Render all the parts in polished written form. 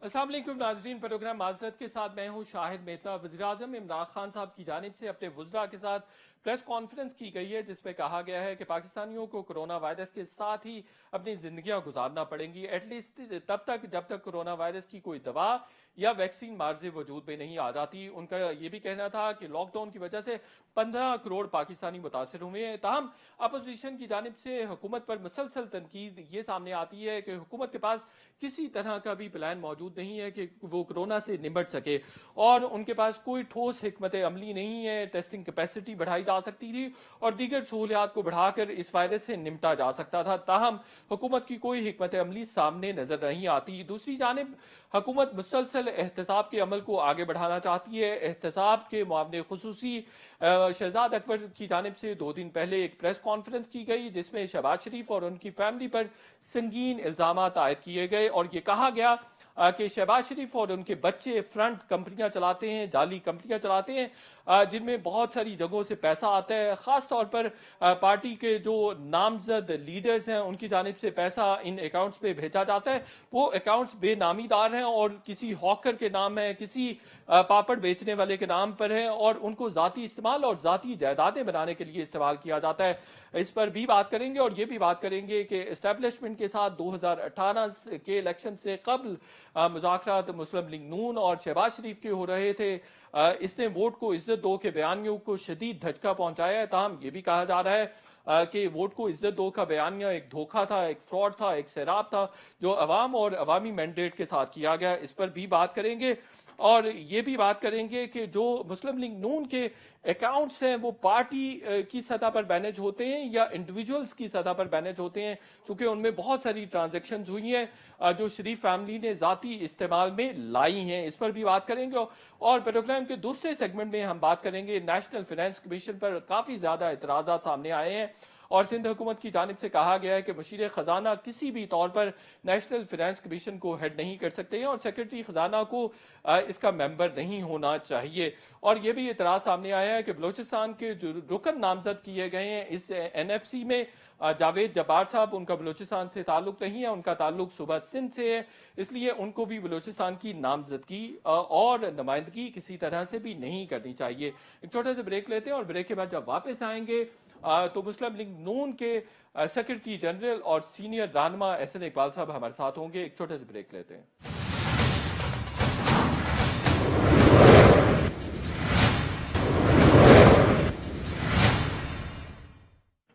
अस्सलाम वालेकुम नाजरीन, प्रोग्राम माजरत के साथ मैं हूं शाहिद मेतला। वज़ीर-ए-आज़म इमरान खान साहब की जानिब से अपने वुज़रा के साथ प्रेस कॉन्फ्रेंस की गई है, जिसमें कहा गया है कि पाकिस्तानियों को कोरोना वायरस के साथ ही अपनी जिंदगियां गुजारना पड़ेंगी, एटलीस्ट तब तक जब तक कोरोना वायरस की कोई दवा या वैक्सीन मार्ज वजूद में नहीं आ जाती। उनका ये भी कहना था कि लॉकडाउन की वजह से 15 करोड़ पाकिस्तानी मुतासर हुए हैं। ताहम अपोजिशन की जानिब से हुकूमत पर मुसलसल तनकीद ये सामने आती है कि हुकूमत के पास किसी तरह का भी प्लान मौजूद नहीं है कि वो कोरोना से निपट सके, और उनके पास कोई ठोस हिकमत अमली नहीं है। टेस्टिंग कैपेसिटी बढ़ाई जा सकती थी और दीगर सहूलियात को बढ़ाकर इस वायरस से निपटा जा सकता था, ताहम हुकूमत की कोई हिकमत अमली सामने नजर नहीं आती। दूसरी जानिब हुकूमत मुसलसल एहतसाब के अमल को आगे बढ़ाना चाहती है। एहतसाब के मुआवने खुसूसी शहजाद अकबर की जानिब से 2 दिन पहले एक प्रेस कॉन्फ्रेंस की गई, जिसमें शहबाज शरीफ और उनकी फैमिली पर संगीन इल्जामात आयद किए गए और ये कहा गया कि शहबाज शरीफ और उनके बच्चे फ्रंट कंपनियां चलाते हैं, जाली कंपनियां चलाते हैं, जिनमें बहुत सारी जगहों से पैसा आता है। खास तौर पर पार्टी के जो नामजद लीडर्स हैं उनकी जानिब से पैसा इन अकाउंट्स पे भेजा जाता है। वो अकाउंट्स बेनामीदार हैं और किसी हॉकर के नाम है, किसी पापड़ बेचने वाले के नाम पर है, और उनको जाती इस्तेमाल और जाती जायदादें बनाने के लिए इस्तेमाल किया जाता है। इस पर भी बात करेंगे और ये भी बात करेंगे कि एस्टेब्लिशमेंट के साथ 2018 के इलेक्शन से कबल मुज़ाकरात मुस्लिम लीग नून और शहबाज शरीफ के हो रहे थे। इसने वोट को इज्जत दो के बयानियों को शदीद धचका पहुंचाया है। ताहम ये भी कहा जा रहा है कि वोट को इज्जत दो का बयानिया एक धोखा था, एक फ्रॉड था, एक सैराब था, जो अवाम और अवामी मैंडेट के साथ किया गया। इस पर भी बात करेंगे और ये भी बात करेंगे कि जो मुस्लिम लीग नून के अकाउंट्स हैं वो पार्टी की सतह पर मैनेज होते हैं या इंडिविजुअल्स की सतह पर मैनेज होते हैं, क्योंकि उनमें बहुत सारी ट्रांजैक्शंस हुई हैं जो शरीफ फैमिली ने जाती इस्तेमाल में लाई हैं। इस पर भी बात करेंगे और प्रोग्राम के दूसरे सेगमेंट में हम बात करेंगे नेशनल फाइनेंस कमीशन पर काफी ज्यादा एतराजात सामने आए हैं और सिंध हुकूमत की जानिब से कहा गया है कि मुशीर खजाना किसी भी तौर पर नेशनल फाइनेंस कमीशन को हेड नहीं कर सकते हैं और सेक्रेटरी खजाना को इसका मेंबर नहीं होना चाहिए। और यह भी इतराज सामने आया है कि बलोचिस्तान के जो रुकन नामजद किए गए हैं इस NFC में, जावेद जब्बार साहब, उनका बलोचिस्तान से ताल्लुक नहीं है, उनका ताल्लुक सूबा सिंध से है, इसलिए उनको भी बलोचिस्तान की नामजदगी और नुमाइंदगी किसी तरह से भी नहीं करनी चाहिए। एक छोटे से ब्रेक लेते हैं और ब्रेक के बाद जब वापस आएंगे तो मुस्लिम लीग नून के सेक्रेटरी जनरल और सीनियर रहनुमा एहसन इकबाल साहब हमारे साथ होंगे। एक छोटे से ब्रेक लेते हैं।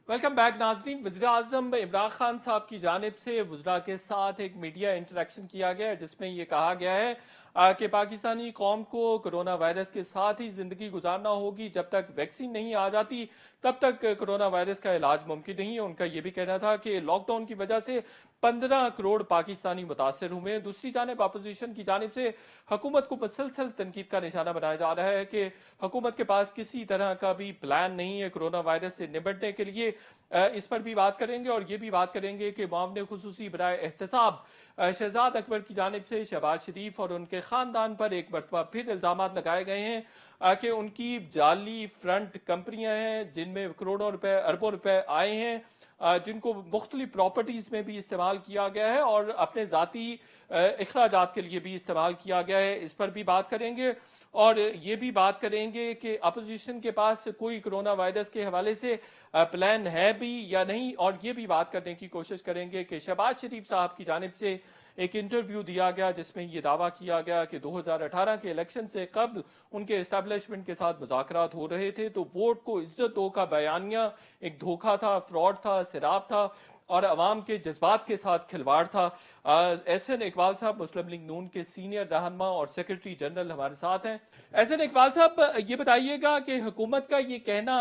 वेलकम बैक नाजरीन। वज़ीर-ए-आज़म इमरान खान साहब की जानिब से वुज़रा के साथ एक मीडिया इंटरेक्शन किया गया है, जिसमें यह कहा गया है कि पाकिस्तानी कौम को कोरोना वायरस के साथ ही जिंदगी गुजारना होगी। जब तक वैक्सीन नहीं आ जाती तब तक कोरोना वायरस का इलाज मुमकिन नहीं है। उनका यह भी कहना था कि लॉकडाउन की वजह से 15 करोड़ पाकिस्तानी मुतासर हुए हैं। दूसरी जानिब अपोजिशन की जानिब से हुकूमत को मुसलसल तनकीद का निशाना बनाया जा रहा है कि हुकूमत के पास किसी तरह का भी प्लान नहीं है कोरोना वायरस से निपटने के लिए। इस पर भी बात करेंगे और ये भी बात करेंगे कि मुआवने खुसूसी बराए एहतसाब शहजाद अकबर की जानिब से शहबाज शरीफ और उनके खानदान पर एक मरतबा फिर इल्जाम लगाए गए हैं कि उनकी जाली फ्रंट कंपनियां हैं जिनमें करोड़ों रुपए अरबों रुपए आए हैं, जिनको मुख्तलिफ प्रॉपर्टीज में भी इस्तेमाल किया गया है और अपने जाती अखराजात के लिए भी इस्तेमाल किया गया है। इस पर भी बात करेंगे और ये भी बात करेंगे कि अपोजिशन के पास कोई कोरोना वायरस के हवाले से प्लान है भी या नहीं, और ये भी बात करने की कोशिश करेंगे कि शहबाज शरीफ साहब की जानिब से एक इंटरव्यू दिया गया जिसमें यह दावा किया गया कि 2018 के इलेक्शन से कबल उनके एस्टेब्लिशमेंट के साथ मुज़ाकरात हो रहे थे, तो वोट को इज्जत दो का बयानिया एक धोखा था, फ्रॉड था, सिराब था और अवाम के जज्बात के साथ खिलवाड़ था। एहसन इकबाल साहब मुस्लिम लीग नून के सीनियर रहनुमा और सेक्रेटरी जनरल हमारे साथ हैं। एहसन इकबाल साहब, ये बताइएगा कि हुकूमत का ये कहना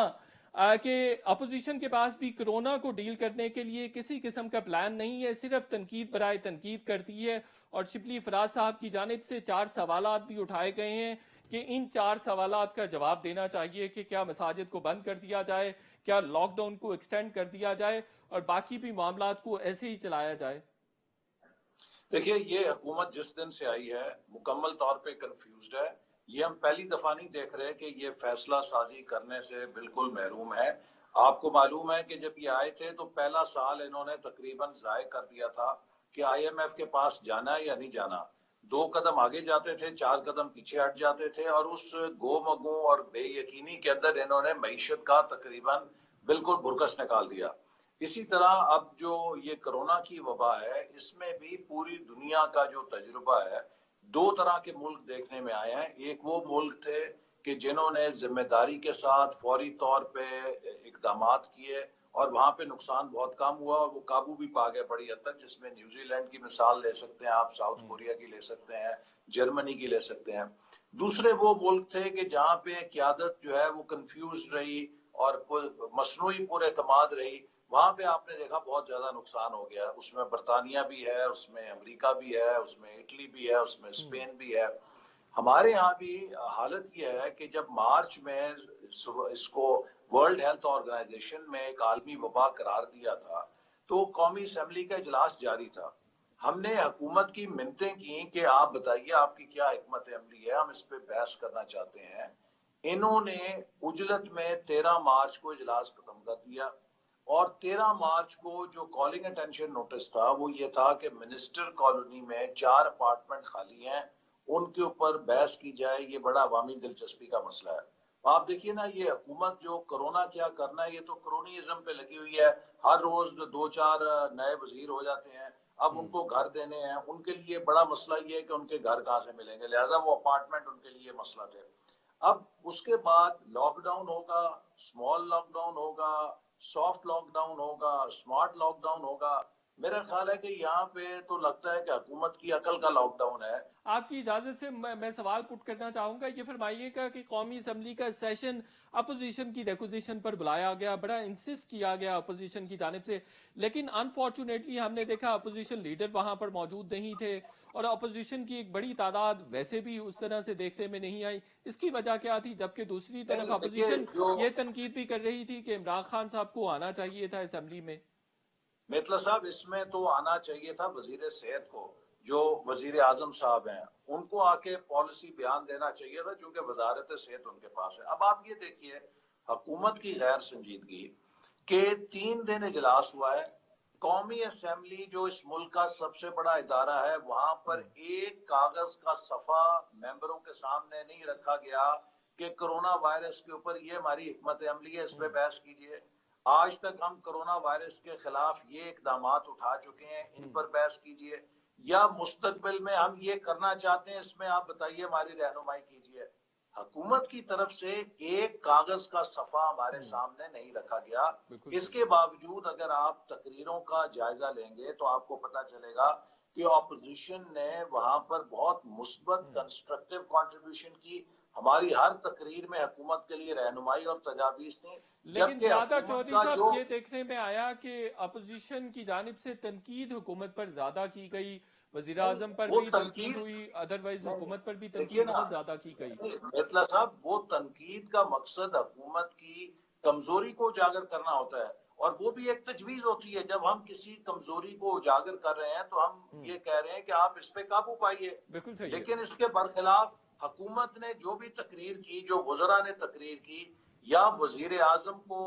कि अपोजिशन के पास भी कोरोना को डील करने के लिए किसी किस्म का प्लान नहीं है, सिर्फ तनकीद बराए तनकीद करती है, और शिबली फराज साहब की जानिब से 4 सवालात भी उठाए गए हैं कि इन 4 सवालात का जवाब देना चाहिए कि क्या मसाजिद को बंद कर दिया जाए, क्या लॉकडाउन को एक्सटेंड कर दिया जाए और बाकी भी मामलात को ऐसे ही चलाया जाए। देखिए, ये हुकूमत जिस दिन से आई है मुकम्मल तौर पे कंफ्यूज्ड है। ये हम पहली दफा नहीं देख रहे कि ये फैसला साजी करने से बिल्कुल महरूम है। आपको मालूम है कि जब ये आए थे तो पहला साल इन्होंने तकरीबन जाय कर दिया था कि IMF के पास जाना है या नहीं जाना। 2 कदम आगे जाते थे, 4 कदम पीछे हट जाते थे, और उस गोमगू और बेयकीनी के अंदर इन्होंने मईशत का तकरीबन बिल्कुल बुरकस निकाल दिया। इसी तरह अब जो ये कोरोना की वबा है, इसमें भी पूरी दुनिया का जो तजुर्बा है, 2 तरह के मुल्क देखने में आए हैं। एक वो मुल्क थे कि जिन्होंने जिम्मेदारी के साथ फौरी तौर पे इकदामात किए और वहां पे नुकसान बहुत कम हुआ और वो काबू भी पा गए बड़ी हद तक, जिसमें न्यूजीलैंड की मिसाल ले सकते हैं आप, साउथ कोरिया की ले सकते हैं, जर्मनी की ले सकते हैं। दूसरे वो मुल्क थे कि जहाँ पे क़यादत जो है वो कंफ्यूज रही और मसनूई पुरएतमाद रही। वहां पे आपने देखा बहुत ज्यादा नुकसान हो गया। उसमें बरतानिया भी है, उसमें अमेरिका भी है, उसमें इटली भी है, उसमें स्पेन भी है। हमारे यहाँ भी हालत यह है कि जब मार्च में इसको वर्ल्ड हेल्थ ऑर्गेनाइजेशन में एक आलमी वबा करार दिया था, तो कौमी असम्बली का इजलास जारी था। हमने हुकूमत की मिन्नतें की कि आप बताइए आपकी क्या हिकमत अमली है, हम इस पे बहस करना चाहते हैं। इन्होंने उजलत में 13 मार्च को इजलास खत्म कर दिया, और 13 मार्च को जो कॉलिंग अटेंशन नोटिस था वो ये था कि मिनिस्टर कॉलोनी में 4 अपार्टमेंट खाली हैं, उनके ऊपर बहस की जाए, ये बड़ा अवामी दिलचस्पी का मसला है। आप देखिए ना, ये हुकूमत जो कोरोना क्या करना है, ये तो क्रोनिज्म पे लगी हुई है। हर रोज 2-4 नए वजीर हो जाते हैं, अब उनको घर देने हैं, उनके लिए बड़ा मसला ये है कि उनके घर कहाँ से मिलेंगे, लिहाजा वो अपार्टमेंट उनके लिए मसला थे। अब उसके बाद लॉकडाउन होगा, स्मॉल लॉकडाउन होगा, सॉफ्ट लॉकडाउन होगा, स्मार्ट लॉकडाउन होगा। मेरा ख्याल है कि यहाँ पे तो लगता है कि हुकूमत की अकल का लॉकडाउन है। आपकी इजाजत से मैं सवाल पुट करना चाहूंगा। ये फरमाइएगा कि कौमी असम्बली का सेशन अपोजिशन की रिक्वेजिशन पर बुलाया गया, बड़ा इंसिस्ट किया गया अपोजिशन की जानिब से, लेकिन अनफॉर्चुनेटली हमने देखा अपोजिशन लीडर वहां पर मौजूद नहीं थे और अपोजिशन की एक बड़ी तादाद वैसे भी उस तरह से देखने में नहीं आई। इसकी वजह क्या थी? जबकि दूसरी तरफ नहीं, देखिए अपोजिशन जो ये तनकीद भी कर रही थी कि इमरान खान साहब को आना चाहिए था असम्बली में। मितला साहब, इसमें तो आना चाहिए था वजीर सेहत को, जो वजीर आजम साहब हैं, उनको आके पॉलिसी बयान देना चाहिए था, क्योंकि वजारत सेहत उनके पास है। अब आप ये देखिए हुकूमत की गैर संजीदगी के 3 दिन इजलास हुआ है। कौमी असम्बली जो इस मुल्क का सबसे बड़ा इदारा है, वहां पर एक कागज का सफा मेंबरों के सामने नहीं रखा गया कि कोरोना वायरस के ऊपर ये हमारी हिकमत अमली है, इस पे बहस कीजिए। आज तक हम कोरोना वायरस के खिलाफ ये इकदाम उठा चुके हैं, इन पर बहस कीजिए, या मुस्तकबिल में हम ये करना चाहते हैं, इसमें आप बताइए, हमारी रहनुमाई कीजिए। हुकूमत की तरफ से एक कागज का सफा हमारे सामने नहीं रखा गया। इसके बावजूद अगर आप तकरीरों का जायजा लेंगे तो आपको पता चलेगा कि ऑपोजिशन ने वहां पर बहुत मुस्बत कंस्ट्रक्टिव कंट्रीब्यूशन की। हमारी हर तकरीर में हुकूमत के लिए रहनुमाई और तजावीज थी, लेकिन जबकि ज्यादा हुकूमत चौधरी का साहब जो ये देखने में आया कि अपोजिशन की जानिब से तनकीद हुकूमत पर ज्यादा की गई, वजीर नहीं, आजम पर वो भी तनकीद तनकीद हुई, अदरवाइज नहीं, हुकूमत पर भी देखिए तनकीद ना, बहुत ज्यादा की गई। मितला साहब, वो तनकीद का मकसद हुकूमत की कमजोरी को उजागर करना होता है, और वो भी एक तजवीज होती है। जब हम किसी कमजोरी को उजागर कर रहे हैं तो हम ये कह रहे हैं कि आप इस पे काबू पाइए। बिल्कुल सही है। लेकिन इसके बरखिलाफ हुकूमत ने जो भी तकरीर की, जो वज़रा ने तकरीर की, या वजीर आजम को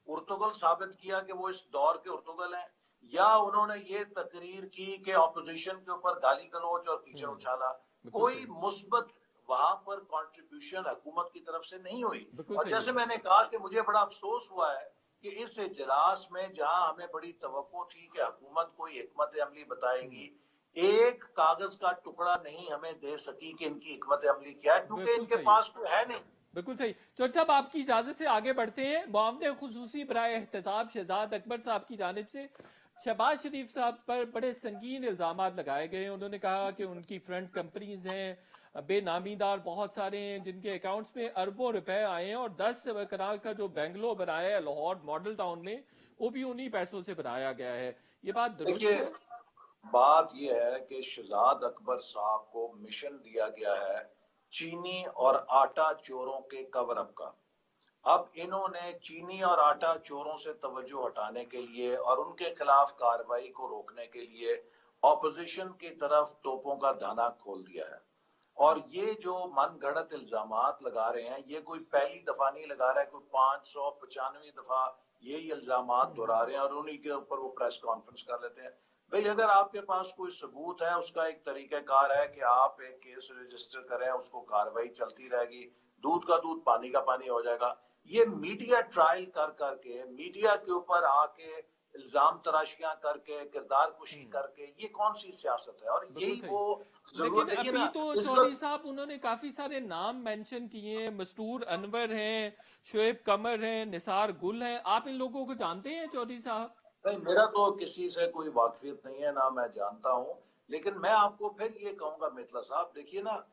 उर्तुगल साबित किया कि वो इस दौर के उर्तुगल हैं, या उन्होंने ये तकरीर की कि अपोजिशन के ऊपर गाली गलौज और कीचड़ उछाला। बिल्कुल कोई सही, मुस्बत वहां पर कंट्रीब्यूशन हुकूमत की तरफ से नहीं हुई। बिल्कुल और सही जैसे है। मैंने कहा कि मुझे बड़ा अफसोस हुआ है कि इस इजलास में, जहां हमें बड़ी तवक्को थी कि हुकूमत कोई हिकमत अमली बताएगी, एक कागज का टुकड़ा नहीं हमें दे सकी कि इनकी हिकमत अमली क्या है, क्योंकि बिल्कुल इनके सही, पास कोई है नहीं। बिल्कुल सही। चौधरी साहब आपकी इजाजत से आगे बढ़ते हैं। मुआवने खुसूसी बराए एहतसाब शहजाद अकबर साहब की जानिब से शहबाज शरीफ साहब पर बड़े संगीन इल्जाम लगाए गए। उन्होंने कहा कि उनकी फ्रंट कंपनीज हैं, बेनामीदार बहुत सारे हैं जिनके अकाउंट्स में अरबों रुपए आए हैं, और 10 कनाल का जो बेंगलो बनाया है लाहौर मॉडल टाउन में, वो भी उन्हीं पैसों से बनाया गया है। ये बात दुरुस्त देखिए, है? बात यह है कि शहजाद अकबर साहब को मिशन दिया गया है चीनी और आटा चोरों के कवर अप का। अब इन्होंने चीनी और आटा चोरों से तवज्जो हटाने के लिए और उनके खिलाफ कार्रवाई को रोकने के लिए ऑपोजिशन की तरफ तोपों का दाना खोल दिया है। और ये जो मन गढ़ंत इल्जामात लगा रहे हैं, ये कोई पहली दफा नहीं लगा रहा है, कोई 595 दफा यही इल्जामात दोहरा रहे हैं, और उन्हीं के ऊपर वो प्रेस कॉन्फ्रेंस कर लेते हैं। भाई अगर आपके पास कोई सबूत है, उसका एक तरीक़ाकार है कि आप एक केस रजिस्टर करें, उसको कार्रवाई चलती रहेगी, दूध का दूध पानी का पानी हो जाएगा। ये मीडिया ट्रायल कर करके, मीडिया के ऊपर आके इल्जाम तराशियां करके, किरदार कुशी करके, ये कौन सी सियासत है? और बिल्कुल यही सही। वो लेकिन जरूरत, देखिए अभी ना तो इस चौधरी वक्त। साहब उन्होंने काफी सारे नाम मेंशन किए हैं, मस्तूर अनवर हैं, शुएब कमर हैं, निसार गुल हैं। आप इन लोगों को जानते हैं चौधरी साहब? नहीं, मेरा तो किसी से कोई वाकफियत नहीं है, ना मैं जानता हूँ। लेकिन मैं आपको फिर ये कहूंगा मितला साहब, देखिए ना,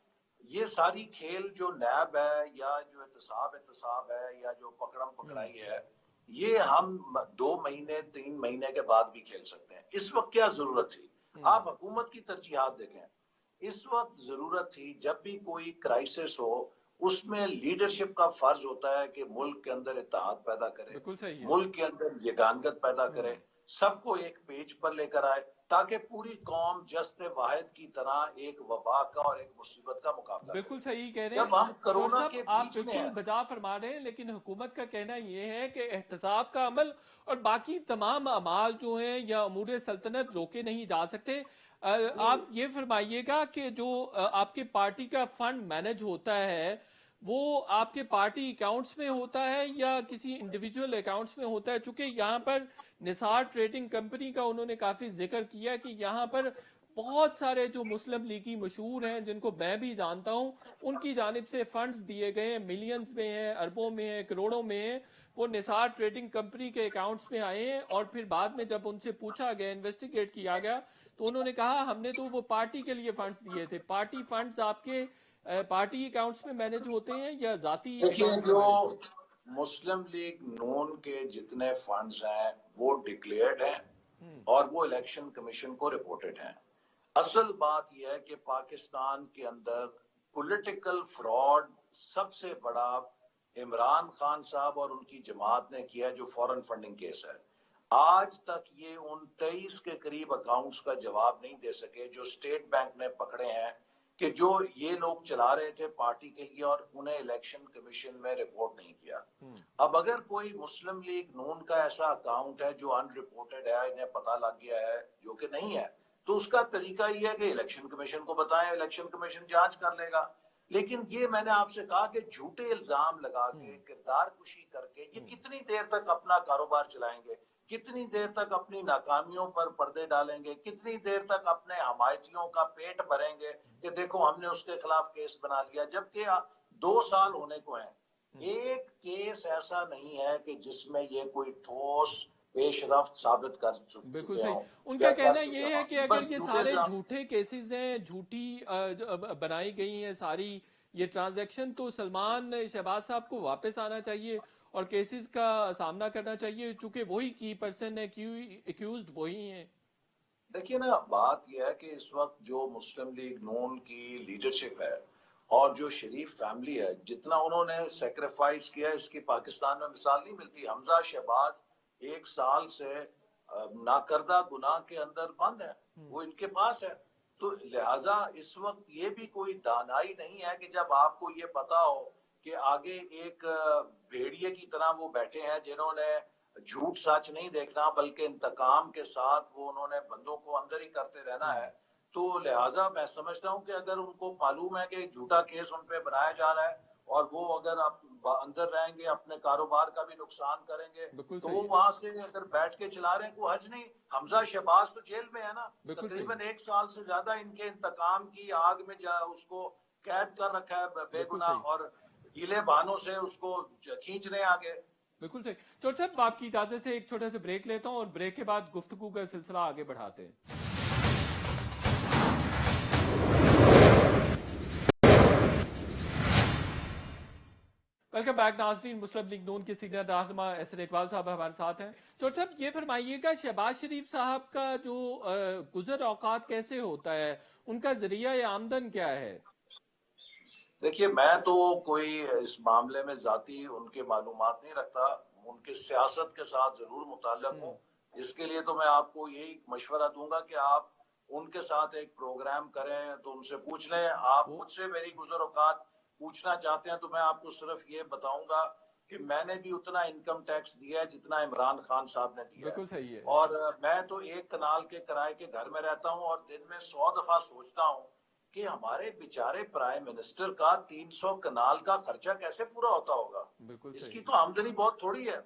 ये सारी खेल जो नैब है या जो एहतसाब है या जो पकड़म पकड़ाई है, ये हम 2 महीने 3 महीने के बाद भी खेल सकते हैं। इस वक्त क्या जरूरत थी? आप हुकूमत की तरजीहात देखें। इस वक्त जरूरत थी, जब भी कोई क्राइसिस हो, उसमें लीडरशिप का फर्ज होता है कि मुल्क के अंदर इत्तेहाद पैदा करे, बिल्कुल सही है। मुल्क के अंदर यगानगत पैदा करे, सबको एक पेज पर लेकर आए, ताकि पूरी कौम जश्न वाहिद की तरह एक वबा का और एक मुसीबत का मुकाबला करे। बिल्कुल सही कह रहे जब हैं हम चौधरी कोरोना साहब, के आप बीच में बिल्कुल हैं। बजा फरमा रहे हैं, लेकिन हुकूमत का कहना यह है कि एहतसाब का अमल और बाकी तमाम अमाल जो हैं या अमूर सल्तनत रोके नहीं जा सकते। आप ये फरमाइएगा कि जो आपके पार्टी का फंड मैनेज होता है, वो आपके पार्टी अकाउंट्स में होता है या किसी इंडिविजुअल अकाउंट्स में होता है? चूंकि यहाँ पर निसार ट्रेडिंग कंपनी का उन्होंने काफी जिक्र किया कि यहाँ पर बहुत सारे जो मुस्लिम लीगी मशहूर हैं, जिनको मैं भी जानता हूं, उनकी जानिब से फंड्स दिए गए हैं, मिलियंस में हैं, अरबों में हैं, करोड़ों में हैं। वो निसार ट्रेडिंग कंपनी के अकाउंट्स में आए हैं और फिर बाद में जब उनसे पूछा गया, इन्वेस्टिगेट किया गया, तो उन्होंने कहा हमने तो वो पार्टी के लिए फंड्स दिए थे। पार्टी फंड्स आपके पार्टी अकाउंट्स में मैनेज होते हैं या जाती देखिए, अकाउंट्स में जो मैनेज होते मुस्लिम लीग नून के जितने फंड्स हैं वो डिक्लेयर्ड हैं हैं? और वो इलेक्शन कमीशन को रिपोर्टेड हैं। असल बात यह है कि पाकिस्तान के अंदर पॉलिटिकल फ्रॉड सबसे बड़ा इमरान खान साहब और उनकी जमात ने किया है, जो फॉरेन फंडिंग केस है। आज तक ये उन 23 के करीब अकाउंट्स का जवाब नहीं दे सके जो स्टेट बैंक ने पकड़े हैं, कि जो ये लोग चला रहे थे पार्टी के लिए, और उन्हें इलेक्शन कमीशन में रिपोर्ट नहीं किया। अब अगर कोई मुस्लिम लीग नून का ऐसा अकाउंट है जो अनरिपोर्टेड है, इन्हें पता लग गया है, जो कि नहीं है, तो उसका तरीका ये है कि इलेक्शन कमीशन को बताएं, इलेक्शन कमीशन जांच कर लेगा। लेकिन ये मैंने आपसे कहा कि झूठे इल्जाम लगा के, किरदार कुशी करके, ये कितनी देर तक अपना कारोबार चलाएंगे? कितनी देर तक अपनी नाकामियों पर पर्दे डालेंगे? कितनी देर तक अपने हमायतियों का पेट भरेंगे कि देखो हमने उसके खिलाफ केस बना लिया, जबकि 2 साल होने को हैं। एक केस ऐसा नहीं है कि जिसमें ये कोई ठोस पेशरफ्त साबित कर बिल्कुल चुके सही। हों उनका या कर कहना चुके ये है हों। कि ये बस अगर ये झूठे सारे इल्जाम। झूठे केसेस हैं, झूठी बनाई गई हैं सारी ये ट्रांजैक्शन, तो सलमान शहबाज साहब को वापस आना चाहिए और केसेस का सामना करना चाहिए, चूंकि वही की पर्सन है, एक्यूज्ड वही हैं। देखिए ना, बात यह है कि इस वक्त जो मुस्लिम लीग नून की लीडरशिप है और जो शरीफ फैमिली है, जितना उन्होंने सेक्रीफाइस किया, इसकी पाकिस्तान में मिसाल नहीं मिलती। हमजा शहबाज 1 साल से नाकर्दा गुनाह के अंदर बंद है, वो इनके पास है। तो लिहाजा इस वक्त ये भी कोई दानाई नहीं है कि जब आपको ये पता हो कि आगे एक भेड़िए की तरह वो बैठे हैं, जिन्होंने झूठ सच नहीं देखना बल्कि इंतकाम के साथ वो उन्होंने बंदों को अंदर ही करते रहना है। तो लिहाजा मैं समझता हूँ कि अगर उनको मालूम है कि झूठा केस उन पे बनाया जा रहा है और वो अगर आप अंदर रहेंगे, अपने कारोबार का भी नुकसान करेंगे, बिल्कुल तो सही वो है। वहां से अगर बैठ के चला रहे हैं, कोई हर्ज नहीं। हमजा शहबाज तो जेल में है ना, बिल्कुल सही है। तकरीबन 1 साल से ज्यादा इनके इंतकाम की आग में उसको कैद कर रखा है बिल्कुल बेगुनाह, सही। और हीले बहानों से उसको खींच रहे हैं आगे। बिल्कुल सही। चौधरी साहब, आपकी इजाजत से एक छोटा सा ब्रेक लेता हूँ और ब्रेक के बाद गुफ्तगू का सिलसिला आगे बढ़ाते हैं। वेलकम बैक नाज़रीन। मुस्लिम लीग नून के सीनियर रहनुमा एसर इकबाल साहब हमारे साथ हैं। चौधरी साहब, ये फरमाइएगा, शहबाज शरीफ साहब का जो गुजर औकात कैसे होता है, उनका जरिया या आमदन क्या है? देखिए, मैं तो कोई इस मामले में जाती उनके मालूमात नहीं रखता, उनके सियासत के साथ जरूर मुताल्लिक हूँ। इसके लिए तो मैं आपको यही मशवरा दूंगा कि आप उनके साथ एक प्रोग्राम करें, तो उनसे पूछ लें। आप मुझसे मेरी गुजर औकात पूछना चाहते हैं तो मैं आपको सिर्फ ये बताऊंगा کہ میں نے بھی اتنا انکم ٹیکس دیا ہے جتنا عمران خان صاحب نے دیا بالکل ہے، صحیح ہے. اور میں تو ایک کنال کے کرائے کے گھر میں رہتا ہوں اور دن میں 100 دفعہ سوچتا ہوں کہ ہمارے بیچارے پرائم منسٹر کا 300 کنال کا خرچہ کیسے پورا ہوتا ہوگا. بالکل اس کی صحیح. تو آمدنی بہت تھوڑی ہے.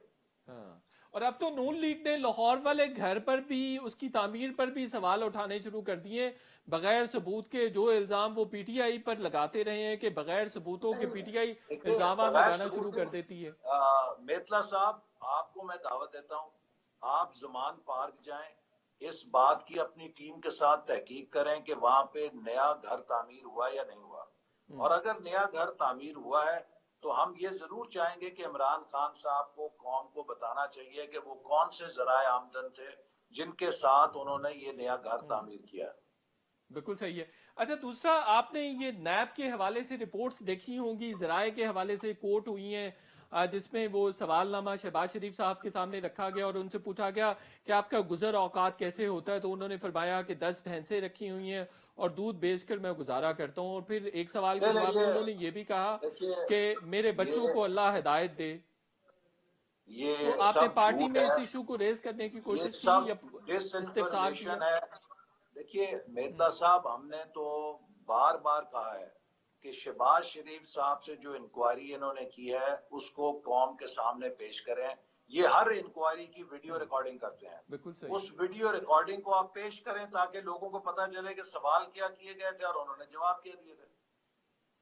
ہاں. اور اب تو نون لیگ نے لاہور والے گھر پر بھی اس کی تعمیر پر بھی سوال اٹھانے شروع کر دیے بغیر ثبوت کے. جو الزام وہ پی ٹی آئی پر لگاتے رہے ہیں کہ بغیر ثبوتوں کے پی ٹی آئی دیکھیے الزامات بغیر لگانا شروع ثبوت کر دیتی ہے. میتلا صاحب آپ کو میں دعوت دیتا ہوں، آپ زمان پارک جائیں، اس بات کی اپنی ٹیم کے ساتھ تحقیق کریں کہ وہاں پہ نیا گھر تعمیر ہوا یا نہیں ہوا، اور اگر نیا گھر تعمیر ہوا ہے تو ہم یہ ضرور چاہیں گے کہ عمران خان صاحب کو قوم کو بتانا چاہیے کہ وہ کون سے ذرائع آمدن تھے جن کے ساتھ انہوں نے یہ نیا گھر تعمیر کیا. بالکل صحیح ہے. اچھا دوسرا، آپ نے یہ نیب کے حوالے سے رپورٹس دیکھی ہوں گی، ذرائع کے حوالے سے کوٹ ہوئی ہیں جس میں وہ سوال نامہ شہباز شریف صاحب کے سامنے رکھا گیا اور ان سے پوچھا گیا کہ آپ کا گزر اوقات کیسے ہوتا ہے، تو انہوں نے فرمایا کہ 10 بھینسیں رکھی ہوئی ہیں اور دودھ بیچ کر میں گزارا کرتا ہوں. اور پھر ایک سوال کے جواب میں انہوں نے یہ بھی کہا دیکھیے کہ میرے بچوں کو اللہ ہدایت دے. تو یہ آپ نے سب پارٹی جھوٹ میں ہے، اس ایشو کو ریز کرنے کی یہ کوشش کی سب یا ڈس استفسار کیا؟ انفارمیشن ہے. دیکھیے میتلا صاحب، ہم نے تو بار بار کہا ہے کہ شہباز شریف صاحب سے جو انکوائری انہوں نے کی ہے اس کو قوم کے سامنے پیش کریں. یہ ہر انکوائری کی ویڈیو ریکارڈنگ کرتے ہیں، بالکل صحیح. اس ویڈیو ریکارڈنگ کو آپ پیش کریں تاکہ لوگوں کو پتہ چلے کہ سوال کیا کیے گئے تھے اور انہوں نے جواب کیا دیے تھے.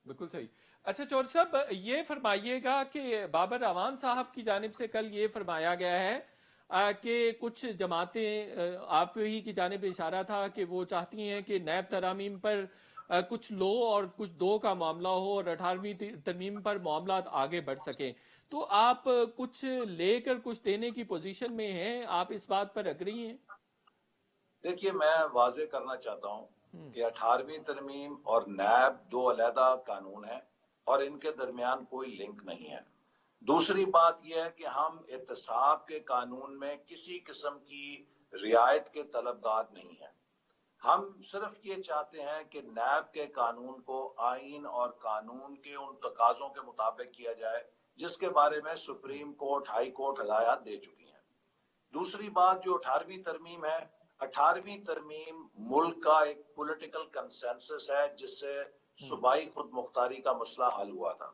بالکل صحیح. اچھا چور صاحب، یہ فرمائیے گا کہ بابر اعوان صاحب کی جانب سے کل یہ فرمایا گیا ہے کہ کچھ جماعتیں، آپ ہی کی جانب اشارہ تھا کہ وہ چاہتی ہیں کہ نیب ترامیم پر کچھ لو اور کچھ دو کا معاملہ ہو اور 18ویں ترمیم پر معاملات آگے بڑھ سکیں. تو آپ کچھ لے کر کچھ دینے کی پوزیشن میں ہیں، آپ اس بات پر اگری ہیں؟ دیکھیے میں واضح کرنا چاہتا ہوں کہ 18ویں ترمیم اور نیب دو علیحدہ قانون ہیں اور ان کے درمیان کوئی لنک نہیں ہے. دوسری بات یہ ہے کہ ہم احتساب کے قانون میں کسی قسم کی رعایت کے طلبگار نہیں ہیں. ہم صرف یہ چاہتے ہیں کہ نیب کے قانون کو آئین اور قانون کے ان تقاضوں کے مطابق کیا جائے جس کے بارے میں سپریم کورٹ، ہائی کورٹ ہدایات دے چکی ہیں. دوسری بات جو 18ویں ترمیم ہے، 18ویں ترمیم ملک کا ایک پولیٹیکل کنسنسس ہے جس سے صوبائی خود مختاری کا مسئلہ حل ہوا تھا.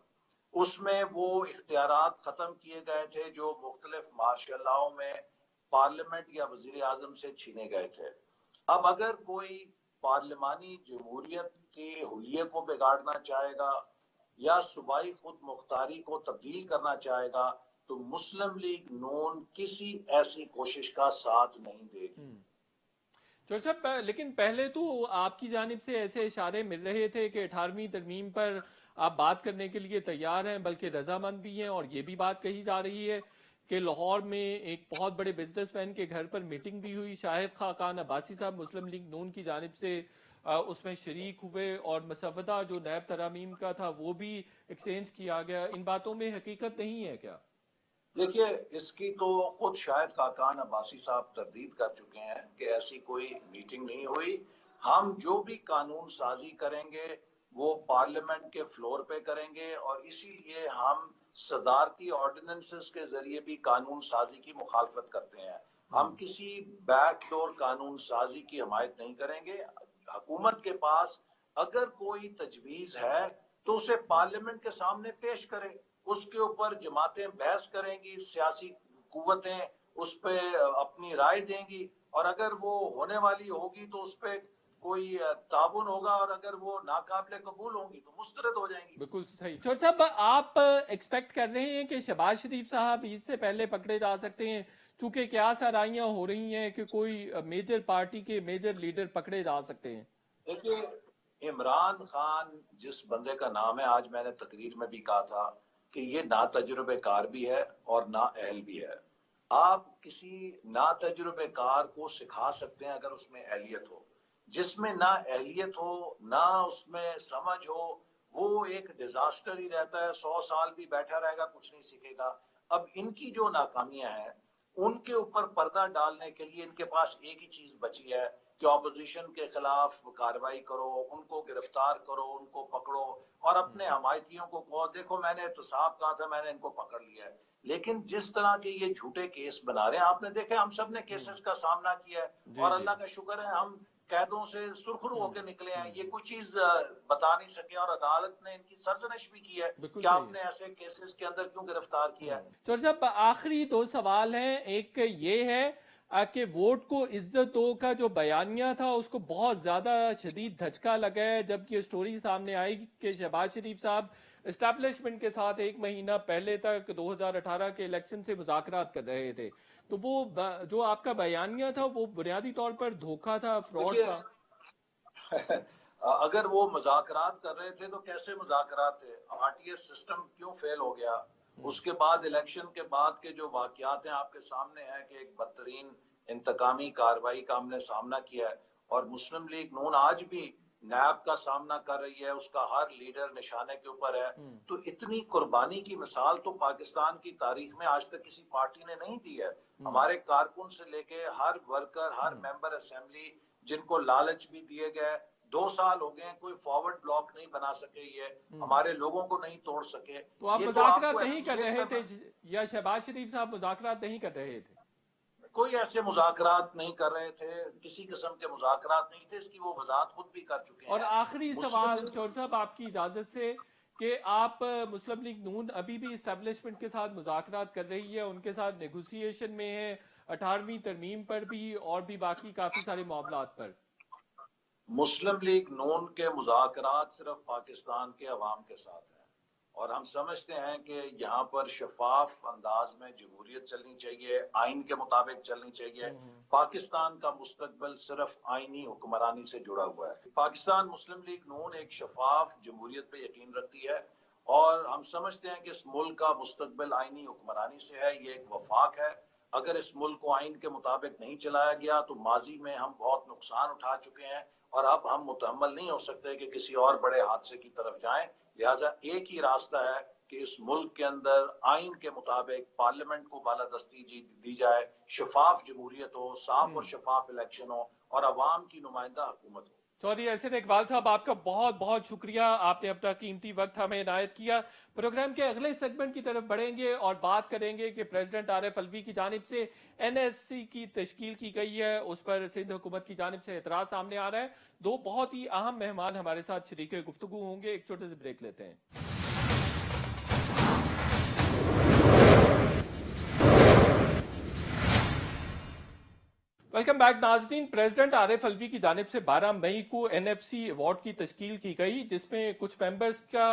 اس میں وہ اختیارات ختم کیے گئے تھے جو مختلف مارشل لاؤں میں پارلیمنٹ یا وزیر اعظم سے چھینے گئے تھے. اب اگر کوئی پارلیمانی جمہوریت کے حلیے کو بگاڑنا چاہے گا یا صوبائی خود مختاری کو تبدیل کرنا چاہے گا تو مسلم لیگ نون کسی ایسی کوشش کا ساتھ نہیں دے گی. چور صاحب، لیکن پہلے تو آپ کی جانب سے ایسے اشارے مل رہے تھے کہ 18ویں ترمیم پر آپ بات کرنے کے لیے تیار ہیں، بلکہ رضامند بھی ہیں، اور یہ بھی بات کہی جا رہی ہے کہ لاہور میں ایک بہت بڑے بزنس مین کے گھر پر میٹنگ بھی ہوئی، شاہد خاقان عباسی صاحب مسلم لیگ نون کی جانب سے اس میں شریک ہوئے اور مسودہ جو نیب ترامیم کا تھا وہ بھی ایکسچینج کیا گیا. ان باتوں میں حقیقت نہیں ہے کیا؟ دیکھیے اس کی تو خود شاہد خاقان عباسی صاحب تردید کر چکے ہیں کہ ایسی کوئی میٹنگ نہیں ہوئی. ہم جو بھی قانون سازی کریں گے وہ پارلیمنٹ کے فلور پہ کریں گے اور اسی لیے ہم صدارتی آرڈیننسز کے ذریعے بھی قانون سازی کی مخالفت کرتے ہیں. ہم کسی بیک ڈور قانون سازی کی حمایت نہیں کریں گے. حکومت کے پاس اگر کوئی تجویز ہے تو اسے پارلیمنٹ کے سامنے پیش کرے، اس کے اوپر جماعتیں بحث کریں گی، سیاسی قوتیں اس پہ اپنی رائے دیں گی، اور اگر وہ ہونے والی ہوگی تو اس پہ کوئی تعاون ہوگا، اور اگر وہ ناقابل قبول ہوں گی تو مسترد ہو جائیں گی. بالکل صحیح. چور صاحب، آپ ایکسپیکٹ کر رہے ہیں کہ شہباز شریف صاحب عید سے پہلے پکڑے جا سکتے ہیں، چونکہ کیا سرائیاں ہو رہی ہیں کہ کوئی میجر پارٹی کے میجر لیڈر پکڑے جا سکتے ہیں؟ دیکھیے عمران خان جس بندے کا نام ہے، آج میں نے تقریر میں بھی کہا تھا کہ یہ نا تجربے کار بھی ہے اور نا اہل بھی ہے. آپ کسی نا تجربے کار کو سکھا سکتے ہیں اگر اس میں اہلیت ہو. جس میں نہ اہلیت ہو، نہ اس میں سمجھ ہو، وہ ایک ڈیزاسٹر ہی رہتا ہے. 100 سال بھی بیٹھا رہے گا، کچھ نہیں سیکھے گا. اب ان کی جو ناکامیاں ہیں ان کے اوپر پردہ ڈالنے کے لیے ان کے پاس ایک ہی چیز بچی ہے کہ اپوزیشن کے خلاف کارروائی کرو، ان کو گرفتار کرو، ان کو پکڑو اور اپنے حمایتیوں کو کہو دیکھو میں نے احتساب کہا تھا، میں نے ان کو پکڑ لیا ہے۔ لیکن جس طرح کے یہ جھوٹے کیس بنا رہے ہیں، آپ نے دیکھا ہم سب نے کیسز کا سامنا کیا ہے جی اور جی اللہ کا شکر ہے ہم قیدوں سے سرخرو ہو کے نکلے ہیں۔ یہ کوئی چیز بتا نہیں سکے اور عدالت نے ان کی سرزنش بھی کی ہے بالکل کہ صحیح آپ نے ایسے کیسز کے اندر کیوں گرفتار کیا ہے۔ تو جب آخری دو سوال ہیں، ایک یہ ہے کہ ووٹ کو عزت دو کا جو بیانیہ تھا اس کو بہت زیادہ شدید دھچکا لگا ہے جب یہ سٹوری سامنے آئی کہ شہباز شریف صاحب اسٹیبلشمنٹ کے ساتھ ایک مہینہ پہلے تک 2018 کے الیکشن سے مذاکرات کر رہے تھے، تو وہ جو آپ کا بیانیہ تھا وہ بنیادی طور پر دھوکہ تھا، فراڈ دیکھیے تھا۔ اگر وہ مذاکرات کر رہے تھے تو کیسے مذاکرات تھے؟ آر ٹی ایس سسٹم کیوں فیل ہو گیا؟ اس کے بعد الیکشن کے بعد کے جو واقعات ہیں آپ کے سامنے ہیں کہ ایک بدترین انتقامی کارروائی کا ہم نے سامنا کیا ہے، اور مسلم لیگ نون آج بھی نیب کا سامنا کر رہی ہے، اس کا ہر لیڈر نشانے کے اوپر ہے۔ تو اتنی قربانی کی مثال تو پاکستان کی تاریخ میں آج تک کسی پارٹی نے نہیں دی ہے۔ ہمارے کارکن سے لے کے ہر ورکر، ہر ممبر اسمبلی جن کو لالچ بھی دیے گئے، 2 سال ہو گئے کوئی فارورڈ بلاک نہیں بنا سکے، یہ ہمارے لوگوں کو نہیں توڑ سکے۔ تو آپ یہ تو آپ کو مذاکرات نہیں کر اپریشیٹ رہے تھے کرنا، یا شہباز شریف صاحب مذاکرات نہیں کر رہے تھے؟ کوئی ایسے مذاکرات نہیں کر رہے تھے، کسی قسم کے مذاکرات نہیں تھے، اس کی وہ وضاحت خود بھی کر چکے اور ہیں۔ آخری مسلم سوال چور صاحب آپ کی اجازت سے کہ آپ مسلم لیگ نون ابھی بھی اسٹیبلشمنٹ کے ساتھ مذاکرات کر رہی ہے، ان کے ساتھ نیگوسیشن میں ہے 18ویں ترمیم پر بھی اور بھی باقی کافی سارے معاملات پر؟ مسلم لیگ نون کے مذاکرات صرف پاکستان کے عوام کے ساتھ ہیں، اور ہم سمجھتے ہیں کہ یہاں پر شفاف انداز میں جمہوریت چلنی چاہیے، آئین کے مطابق چلنی چاہیے۔ پاکستان کا مستقبل صرف آئینی حکمرانی سے جڑا ہوا ہے۔ پاکستان مسلم لیگ نون ایک شفاف جمہوریت پہ یقین رکھتی ہے، اور ہم سمجھتے ہیں کہ اس ملک کا مستقبل آئینی حکمرانی سے ہے، یہ ایک وفاق ہے۔ اگر اس ملک کو آئین کے مطابق نہیں چلایا گیا تو ماضی میں ہم بہت نقصان اٹھا چکے ہیں، اور اب ہم متحمل نہیں ہو سکتے کہ کسی اور بڑے حادثے کی طرف جائیں۔ لہٰذا ایک ہی راستہ ہے کہ اس ملک کے اندر آئین کے مطابق پارلیمنٹ کو بالادستی دی جائے، شفاف جمہوریت ہو، صاف اور شفاف الیکشن ہو، اور عوام کی نمائندہ حکومت ہو۔ سوری احسن اقبال صاحب، آپ کا بہت بہت شکریہ، آپ نے اپنا قیمتی وقت ہمیں عنایت کیا۔ پروگرام کے اگلے سیگمنٹ کی طرف بڑھیں گے اور بات کریں گے کہ پریزیڈنٹ عارف الوی کی جانب سے NSC کی تشکیل کی گئی ہے، اس پر سندھ حکومت کی جانب سے اعتراض سامنے آ رہا ہے۔ دو بہت ہی اہم مہمان ہمارے ساتھ شریک گفتگو ہوں گے، ایک چھوٹے سے بریک لیتے ہیں۔ ویلکم بیک ناظرین، پریزیڈنٹ عارف الوی کی جانب سے 12 مئی کو NFC ایوارڈ کی تشکیل کی گئی، جس میں کچھ ممبرز کا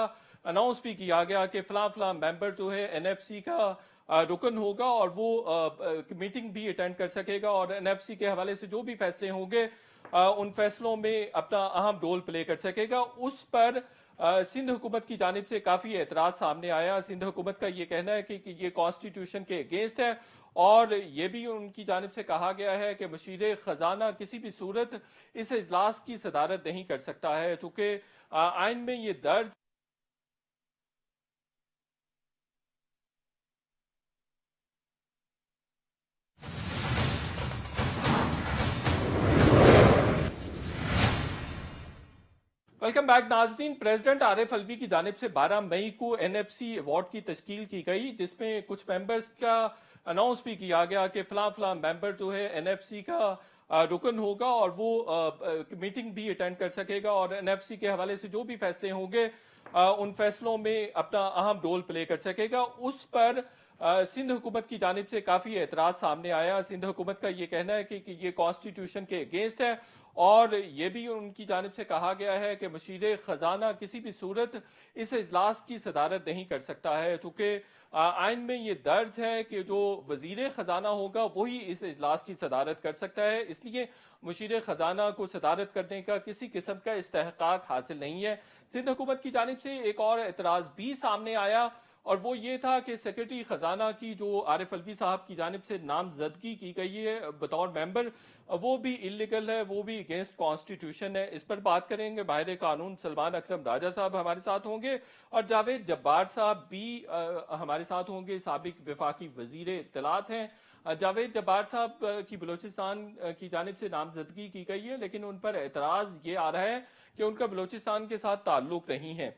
اناؤنس بھی کیا گیا کہ فلاں فلاں ممبر جو ہے NFC کا رکن ہوگا اور وہ میٹنگ بھی اٹینڈ کر سکے گا، اور NFC کے حوالے سے جو بھی فیصلے ہوں گے ان فیصلوں میں اپنا اہم رول پلے کر سکے گا۔ اس پر سندھ حکومت کی جانب سے کافی اعتراض سامنے آیا۔ سندھ حکومت کا یہ کہنا ہے کہ یہ کانسٹیٹیوشن کے اگینسٹ ہے، اور یہ بھی ان کی جانب سے کہا گیا ہے کہ مشیر خزانہ کسی بھی صورت اس اجلاس کی صدارت نہیں کر سکتا ہے، چونکہ آئین میں یہ درج ویلکم بیک ناظرین، پریزیڈنٹ عارف الوی کی جانب سے 12 مئی کو NFC ایوارڈ کی تشکیل کی گئی، جس میں کچھ ممبرز کا اناؤنس بھی کیا گیا کہ فلاں فلاں ممبر جو ہے NFC کا رکن ہوگا اور وہ میٹنگ بھی اٹینڈ کر سکے گا، اور NFC کے حوالے سے جو بھی فیصلے ہوں گے ان فیصلوں میں اپنا اہم رول پلے کر سکے گا۔ اس پر سندھ حکومت کی جانب سے کافی اعتراض سامنے آیا۔ سندھ حکومت کا یہ کہنا ہے کہ یہ کانسٹیٹیوشن کے اگینسٹ ہے، اور یہ بھی ان کی جانب سے کہا گیا ہے کہ مشیر خزانہ کسی بھی صورت اس اجلاس کی صدارت نہیں کر سکتا ہے، چونکہ آئین میں یہ درج ہے کہ جو وزیر خزانہ ہوگا وہی اس اجلاس کی صدارت کر سکتا ہے، اس لیے مشیر خزانہ کو صدارت کرنے کا کسی قسم کا استحقاق حاصل نہیں ہے۔ سندھ حکومت کی جانب سے ایک اور اعتراض بھی سامنے آیا، اور وہ یہ تھا کہ سیکرٹری خزانہ کی جو عارف الوی صاحب کی جانب سے نامزدگی کی گئی ہے بطور ممبر، وہ بھی انلیگل ہے، وہ بھی اگینسٹ کانسٹیٹیوشن ہے. اس پر بات کریں گے. باہر قانون سلمان اکرم راجہ صاحب ہمارے ساتھ ہوں گے، اور جاوید جبار صاحب بھی ہمارے ساتھ ہوں گے، سابق وفاقی وزیر اطلاعات ہیں. جاوید جبار صاحب کی بلوچستان کی جانب سے نامزدگی کی گئی ہے، لیکن ان پر اعتراض یہ آ رہا ہے کہ ان کا بلوچستان کے ساتھ تعلق نہیں ہے.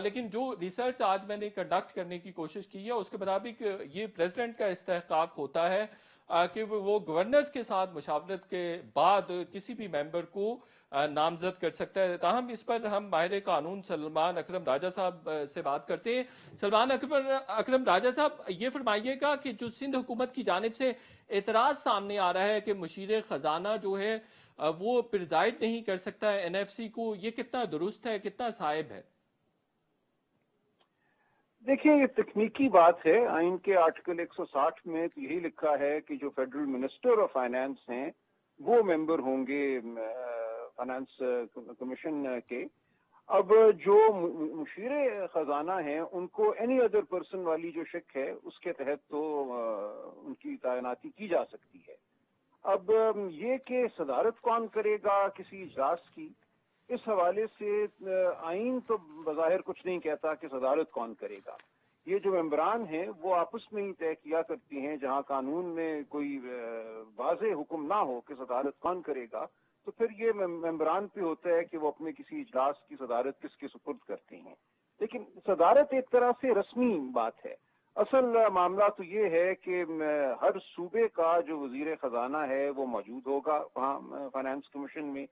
لیکن جو ریسرچ آج میں نے کنڈکٹ کرنے کی کوشش کی ہے اس کے مطابق یہ پریزیڈنٹ کا استحقاق ہوتا ہے کہ وہ گورنرز کے ساتھ مشاورت کے بعد کسی بھی ممبر کو نامزد کر سکتا ہے. تاہم اس پر ہم ماہر قانون سلمان اکرم راجہ صاحب سے بات کرتے ہیں. سلمان اکرم راجہ صاحب، یہ فرمائیے گا کہ جو سندھ حکومت کی جانب سے اعتراض سامنے آ رہا ہے کہ مشیر خزانہ جو ہے وہ پریزائڈ نہیں کر سکتا ہے NFC کو، یہ کتنا درست ہے، کتنا صائب ہے؟ دیکھیں، یہ تکنیکی بات ہے. آئین کے آرٹیکل 160 میں تو یہی لکھا ہے کہ جو فیڈرل منسٹر آف فائنانس ہیں وہ ممبر ہوں گے فائنانس کمیشن کے. اب جو مشیر خزانہ ہیں ان کو اینی ادر پرسن والی جو شک ہے اس کے تحت تو ان کی تعیناتی کی جا سکتی ہے. اب یہ کہ صدارت کون کرے گا کسی اجلاس کی، اس حوالے سے آئین تو بظاہر کچھ نہیں کہتا کہ صدارت کون کرے گا. یہ جو ممبران ہیں وہ آپس میں ہی طے کیا کرتی ہیں. جہاں قانون میں کوئی واضح حکم نہ ہو کہ صدارت کون کرے گا تو پھر یہ ممبران پہ ہوتا ہے کہ وہ اپنے کسی اجلاس کی صدارت کس کے سپرد کرتے ہیں. لیکن صدارت ایک طرح سے رسمی بات ہے. اصل معاملہ تو یہ ہے کہ ہر صوبے کا جو وزیر خزانہ ہے وہ موجود ہوگا وہاں فائنانس کمیشن میں.